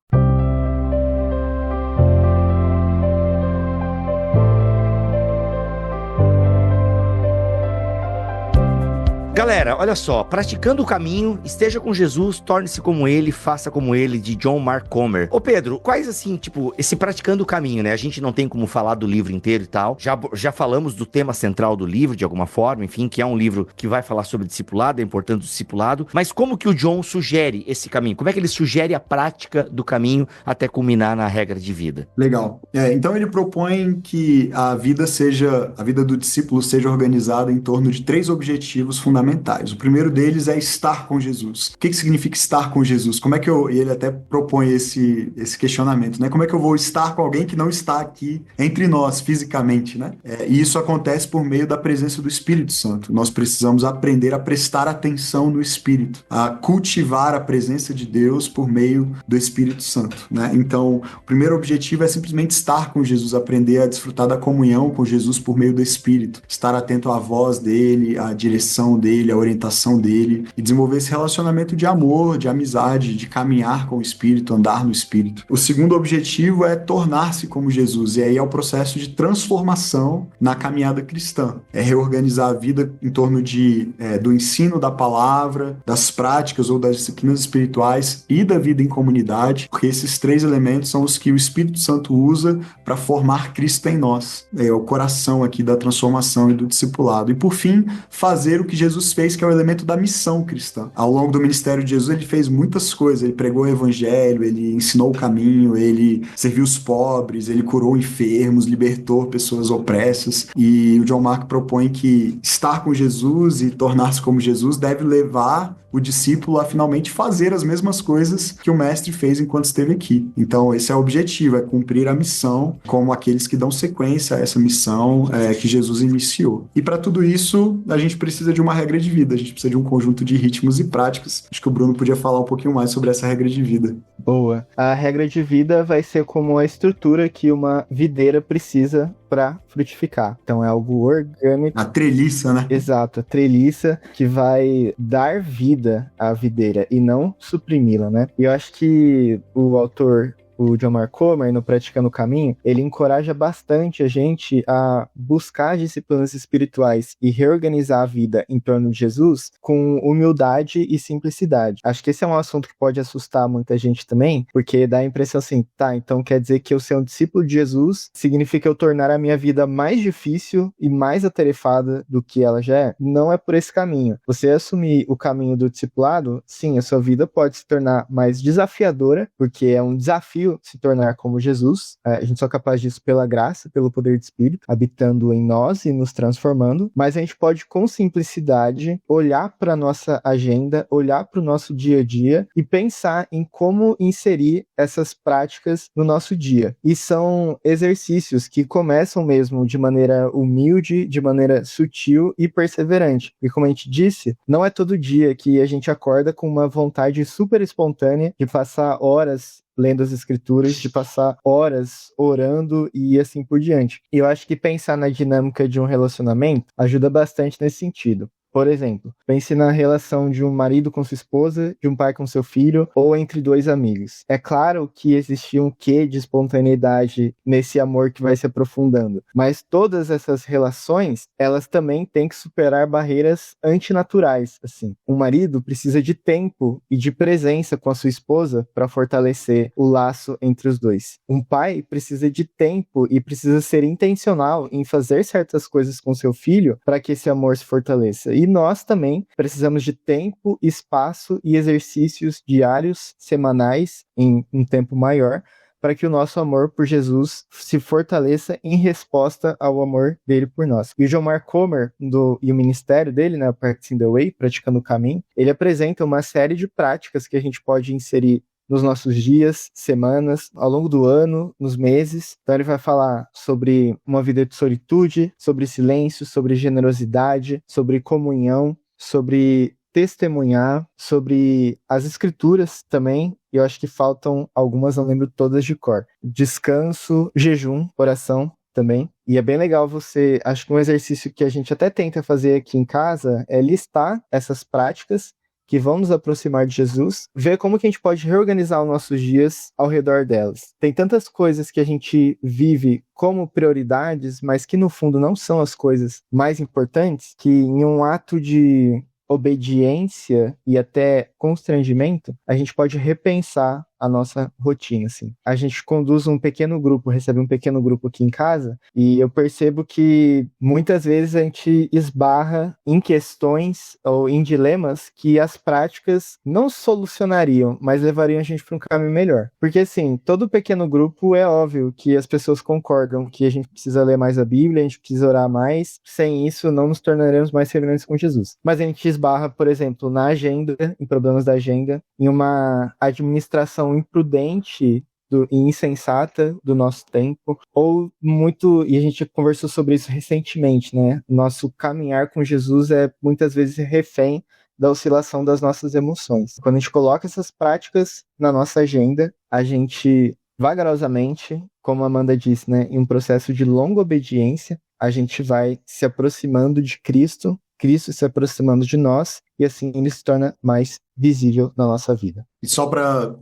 Galera, olha só, praticando o caminho, esteja com Jesus, torne-se como ele, faça como ele, de John Mark Comer. Ô Pedro, quais assim, tipo, esse praticando o caminho, né? A gente não tem como falar do livro inteiro e tal, já falamos do tema central do livro, de alguma forma, enfim, que é um livro que vai falar sobre discipulado, a importância do discipulado, mas como que o John sugere esse caminho? Como é que ele sugere a prática do caminho até culminar na regra de vida? Legal. Então ele propõe que a vida do discípulo seja organizada em torno de 3 objetivos fundamentais. O primeiro deles é estar com Jesus. O que significa estar com Jesus? Como é que e ele até propõe esse questionamento, né? Como é que eu vou estar com alguém que não está aqui entre nós fisicamente, né? E isso acontece por meio da presença do Espírito Santo. Nós precisamos aprender a prestar atenção no Espírito, a cultivar a presença de Deus por meio do Espírito Santo, né? Então, o primeiro objetivo é simplesmente estar com Jesus, aprender a desfrutar da comunhão com Jesus por meio do Espírito, estar atento à voz dele, à direção dele, a orientação dele, e desenvolver esse relacionamento de amor, de amizade, de caminhar com o Espírito, andar no Espírito. O segundo objetivo é tornar-se como Jesus, e aí é o processo de transformação na caminhada cristã. É reorganizar a vida em torno do ensino da palavra, das práticas ou das disciplinas espirituais e da vida em comunidade, porque esses 3 elementos são os que o Espírito Santo usa para formar Cristo em nós. É o coração aqui da transformação e do discipulado. E por fim, fazer o que Jesus fez, que é o elemento da missão cristã. Ao longo do ministério de Jesus, ele fez muitas coisas. Ele pregou o evangelho, ele ensinou o caminho, ele serviu os pobres, ele curou enfermos, libertou pessoas opressas. E o John Mark propõe que estar com Jesus e tornar-se como Jesus deve levar o discípulo a finalmente fazer as mesmas coisas que o mestre fez enquanto esteve aqui. Então, esse é o objetivo, é cumprir a missão como aqueles que dão sequência a essa missão que Jesus iniciou. E para tudo isso, a gente precisa de uma regra de vida, a gente precisa de um conjunto de ritmos e práticas. Acho que o Bruno podia falar um pouquinho mais sobre essa regra de vida. Boa. A regra de vida vai ser como a estrutura que uma videira precisa para frutificar. Então é algo orgânico. A treliça, né? Exato, a treliça que vai dar vida à videira e não suprimi-la, né? E eu acho que o autor, o John Mark Comer, no Praticando o Caminho, ele encoraja bastante a gente a buscar disciplinas espirituais e reorganizar a vida em torno de Jesus com humildade e simplicidade. Acho que esse é um assunto que pode assustar muita gente também, porque dá a impressão assim, tá, então quer dizer que eu ser um discípulo de Jesus significa eu tornar a minha vida mais difícil e mais atarefada do que ela já é? Não é por esse caminho. Você assumir o caminho do discipulado, sim, a sua vida pode se tornar mais desafiadora, porque é um desafio se tornar como Jesus. A gente só é capaz disso pela graça, pelo poder do Espírito, habitando em nós e nos transformando, mas a gente pode, com simplicidade, olhar para a nossa agenda, olhar para o nosso dia a dia e pensar em como inserir essas práticas no nosso dia. E são exercícios que começam mesmo de maneira humilde, de maneira sutil e perseverante. E como a gente disse, não é todo dia que a gente acorda com uma vontade super espontânea de passar horas lendo as escrituras, de passar horas orando e assim por diante. E eu acho que pensar na dinâmica de um relacionamento ajuda bastante nesse sentido. Por exemplo, pense na relação de um marido com sua esposa, de um pai com seu filho, ou entre dois amigos. É claro que existia um quê de espontaneidade nesse amor que vai se aprofundando, mas todas essas relações, elas também têm que superar barreiras antinaturais, assim. Um marido precisa de tempo e de presença com a sua esposa para fortalecer o laço entre os dois. Um pai precisa de tempo e precisa ser intencional em fazer certas coisas com seu filho para que esse amor se fortaleça. E nós também precisamos de tempo, espaço e exercícios diários, semanais, em um tempo maior, para que o nosso amor por Jesus se fortaleça em resposta ao amor dele por nós. E o John Mark Comer, e o ministério dele, né, Practicing the Way, Praticando o Caminho, ele apresenta uma série de práticas que a gente pode inserir nos nossos dias, semanas, ao longo do ano, nos meses. Então ele vai falar sobre uma vida de solitude, sobre silêncio, sobre generosidade, sobre comunhão, sobre testemunhar, sobre as escrituras também. E eu acho que faltam algumas, não lembro todas de cor. Descanso, jejum, oração também. E é bem legal acho que um exercício que a gente até tenta fazer aqui em casa é listar essas práticas que vão nos aproximar de Jesus, ver como que a gente pode reorganizar os nossos dias ao redor delas. Tem tantas coisas que a gente vive como prioridades, mas que no fundo não são as coisas mais importantes, que em um ato de obediência e até constrangimento, a gente pode repensar a nossa rotina, assim. A gente conduz um pequeno grupo, recebe um pequeno grupo aqui em casa, e eu percebo que muitas vezes a gente esbarra em questões ou em dilemas que as práticas não solucionariam, mas levariam a gente para um caminho melhor. Porque, assim, todo pequeno grupo é óbvio que as pessoas concordam que a gente precisa ler mais a Bíblia, a gente precisa orar mais, sem isso não nos tornaremos mais semelhantes com Jesus. Mas a gente esbarra, por exemplo, na agenda, em problemas da agenda, em uma administração imprudente e insensata do nosso tempo, e a gente conversou sobre isso recentemente, né? Nosso caminhar com Jesus é muitas vezes refém da oscilação das nossas emoções. Quando a gente coloca essas práticas na nossa agenda, a gente vagarosamente, como a Amanda disse, né, em um processo de longa obediência, a gente vai se aproximando de Cristo se aproximando de nós, e assim ele se torna mais visível na nossa vida. E só para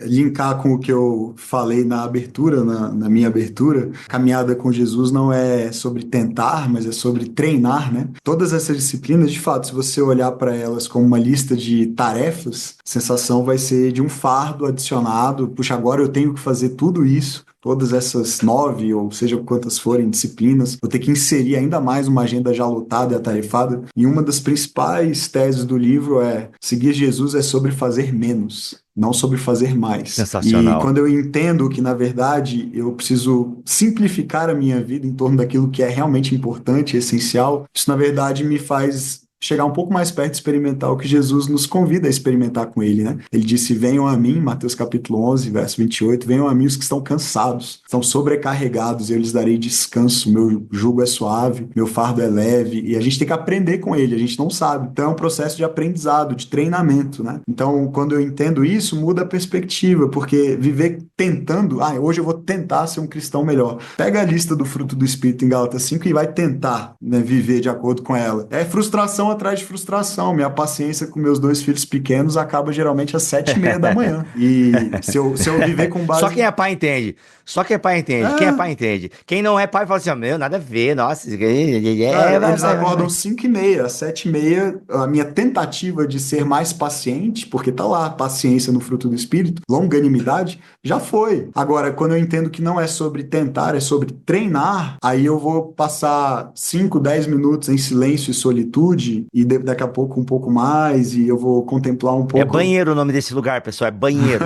linkar com o que eu falei na abertura, na minha abertura, caminhada com Jesus não é sobre tentar, mas é sobre treinar, né? Todas essas disciplinas, de fato, se você olhar para elas como uma lista de tarefas, a sensação vai ser de um fardo adicionado. Puxa, agora eu tenho que fazer tudo isso, todas essas 9, ou seja, quantas forem disciplinas, vou ter que inserir ainda mais uma agenda já lotada e atarefada. E uma das principais teses do livro é: seguir Jesus é sobre fazer menos, não sobre fazer mais. Sensacional. E quando eu entendo que, na verdade, eu preciso simplificar a minha vida em torno daquilo que é realmente importante e essencial, isso, na verdade, me faz chegar um pouco mais perto de experimentar o que Jesus nos convida a experimentar com ele, né? Ele disse: venham a mim, Mateus capítulo 11, verso 28, venham a mim os que estão cansados, estão sobrecarregados, e eu lhes darei descanso, meu jugo é suave, meu fardo é leve, e a gente tem que aprender com ele, a gente não sabe, então é um processo de aprendizado, de treinamento, né? Então, quando eu entendo isso, muda a perspectiva, porque viver tentando, hoje eu vou tentar ser um cristão melhor. Pega a lista do fruto do Espírito em Gálatas 5 e vai tentar, né, viver de acordo com ela. É frustração atrás de frustração. Minha paciência com meus 2 filhos pequenos acaba geralmente às 7h30 da manhã. E se eu viver com base... Só quem é pai entende. Quem é pai entende. Quem não é pai fala assim: meu, nada a ver, nossa. Eles acordam 5h30, às 7h30, a minha tentativa de ser mais paciente, porque tá lá, paciência no fruto do Espírito, longanimidade, já foi. Agora, quando eu entendo que não é sobre tentar, é sobre treinar, aí eu vou passar 5, 10 minutos em silêncio e solitude, e daqui a pouco um pouco mais, e eu vou contemplar um pouco... É banheiro o nome desse lugar, pessoal, é banheiro.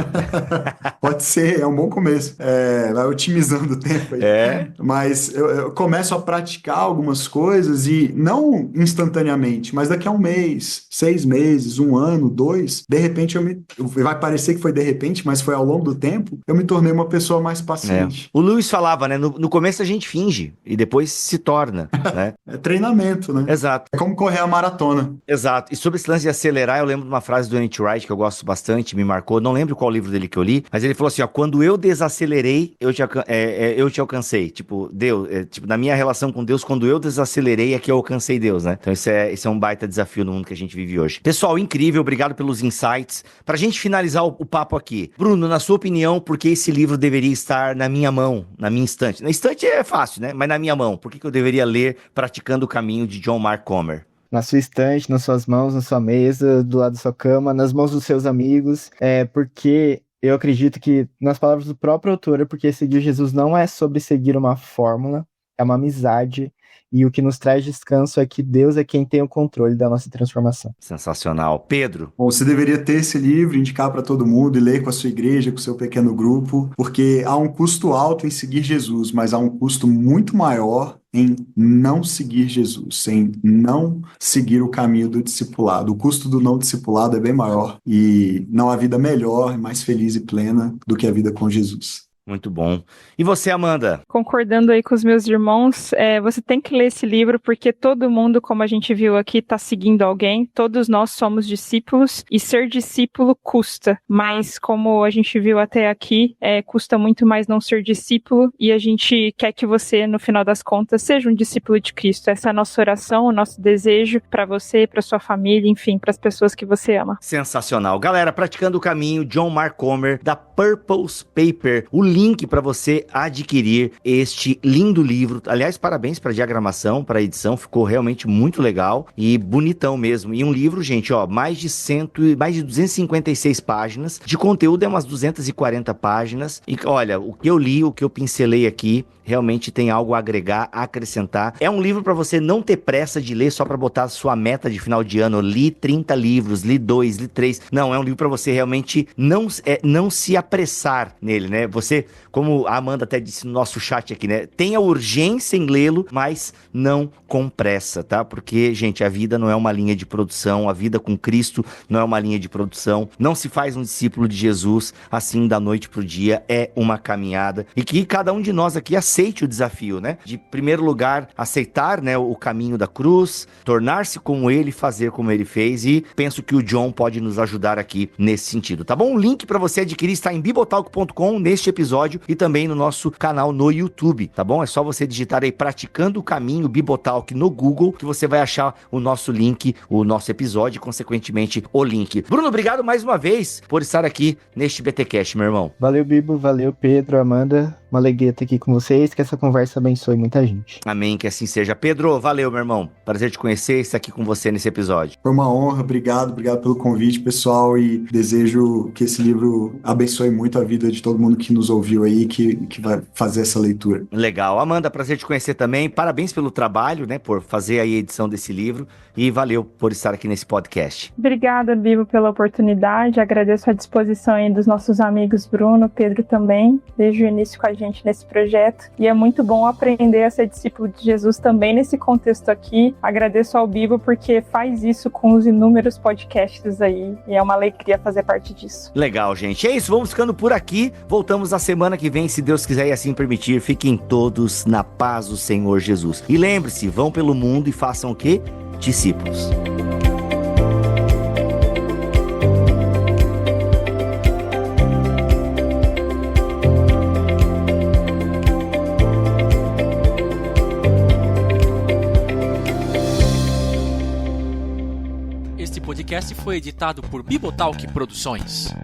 Pode ser, é um bom começo. Vai otimizando o tempo aí. Mas eu começo a praticar algumas coisas, e não instantaneamente, mas daqui a um mês, 6 meses, 1 ano, 2, de repente vai parecer que foi de repente, mas foi ao longo do tempo, eu me tornei uma pessoa mais paciente. O Lewis falava, né? No começo a gente finge, e depois se torna, né? É treinamento, né? Exato. É como correr a maratona. maratona. Exato. E sobre esse lance de acelerar, eu lembro de uma frase do N.T. Wright que eu gosto bastante, me marcou. Não lembro qual livro dele que eu li, mas ele falou assim, ó, quando eu desacelerei, eu te alcancei. Tipo, Deus, tipo, na minha relação com Deus, quando eu desacelerei é que eu alcancei Deus, né? Então esse é um baita desafio no mundo que a gente vive hoje. Pessoal, incrível, obrigado pelos insights. Pra gente finalizar o papo aqui, Bruno, na sua opinião, por que esse livro deveria estar na minha mão, na minha estante? Na estante é fácil, né? Mas na minha mão, por que eu deveria ler Praticando o Caminho de John Mark Comer? Na sua estante, nas suas mãos, na sua mesa, do lado da sua cama, nas mãos dos seus amigos, porque eu acredito que, nas palavras do próprio autor, é porque seguir Jesus não é sobre seguir uma fórmula, é uma amizade, e o que nos traz descanso é que Deus é quem tem o controle da nossa transformação. Sensacional. Pedro? Bom, você deveria ter esse livro, indicar para todo mundo e ler com a sua igreja, com o seu pequeno grupo, porque há um custo alto em seguir Jesus, mas há um custo muito maior em não seguir Jesus, em não seguir o caminho do discipulado. O custo do não discipulado é bem maior e não há vida melhor, mais feliz e plena do que a vida com Jesus. Muito bom. E você, Amanda? Concordando aí com os meus irmãos, você tem que ler esse livro porque todo mundo, como a gente viu aqui, está seguindo alguém. Todos nós somos discípulos e ser discípulo custa. Mas como a gente viu até aqui, custa muito mais não ser discípulo e a gente quer que você, no final das contas, seja um discípulo de Cristo. Essa é a nossa oração, o nosso desejo para você, para sua família, enfim, para as pessoas que você ama. Sensacional. Galera, Praticando o Caminho, John Mark Comer, da Purpose Paper, o link para você adquirir este lindo livro. Aliás, parabéns para a diagramação, para a edição, ficou realmente muito legal e bonitão mesmo. E um livro, gente, ó, mais de 256 páginas, de conteúdo é umas 240 páginas. E olha, o que eu li, o que eu pincelei aqui, realmente tem algo a agregar, a acrescentar. É um livro para você não ter pressa de ler só para botar a sua meta de final de ano. Li 30 livros, li 2, li 3. Não, é um livro para você realmente não se apressar nele, né? Você, como a Amanda até disse no nosso chat aqui, né? Tenha urgência em lê-lo, mas não com pressa, tá? Porque, gente, a vida não é uma linha de produção, a vida com Cristo não é uma linha de produção. Não se faz um discípulo de Jesus assim da noite pro dia, é uma caminhada. E que cada um de nós aqui aceite o desafio, né? De, em primeiro lugar, aceitar, né, o caminho da cruz, tornar-se como ele, fazer como ele fez, e penso que o John pode nos ajudar aqui nesse sentido, tá bom? O link para você adquirir está em bibotalk.com neste episódio e também no nosso canal no YouTube, tá bom? É só você digitar aí Praticando o Caminho Bibotalk no Google que você vai achar o nosso link, o nosso episódio e, consequentemente, o link. Bruno, obrigado mais uma vez por estar aqui neste BTcast, meu irmão. Valeu, Bibo, valeu, Pedro, Amanda. Uma alegria estar aqui com vocês, que essa conversa abençoe muita gente. Amém, que assim seja. Pedro, valeu, meu irmão. Prazer te conhecer e estar aqui com você nesse episódio. Foi uma honra, obrigado pelo convite, pessoal, e desejo que esse livro abençoe muito a vida de todo mundo que nos ouviu aí, que vai fazer essa leitura. Legal. Amanda, prazer te conhecer também. Parabéns pelo trabalho, né, por fazer aí a edição desse livro, e valeu por estar aqui nesse podcast. Obrigada, Bibo, pela oportunidade. Agradeço a disposição aí dos nossos amigos Bruno, Pedro também, desde o início com a gente nesse projeto, e é muito bom aprender a ser discípulo de Jesus também nesse contexto aqui. Agradeço ao Bibo porque faz isso com os inúmeros podcasts aí, e é uma alegria fazer parte disso. Legal, gente. É isso, vamos ficando por aqui. Voltamos na semana que vem, se Deus quiser e assim permitir. Fiquem todos na paz do Senhor Jesus. E lembre-se, vão pelo mundo e façam o quê? Discípulos. Este podcast foi editado por Bibotalk Produções.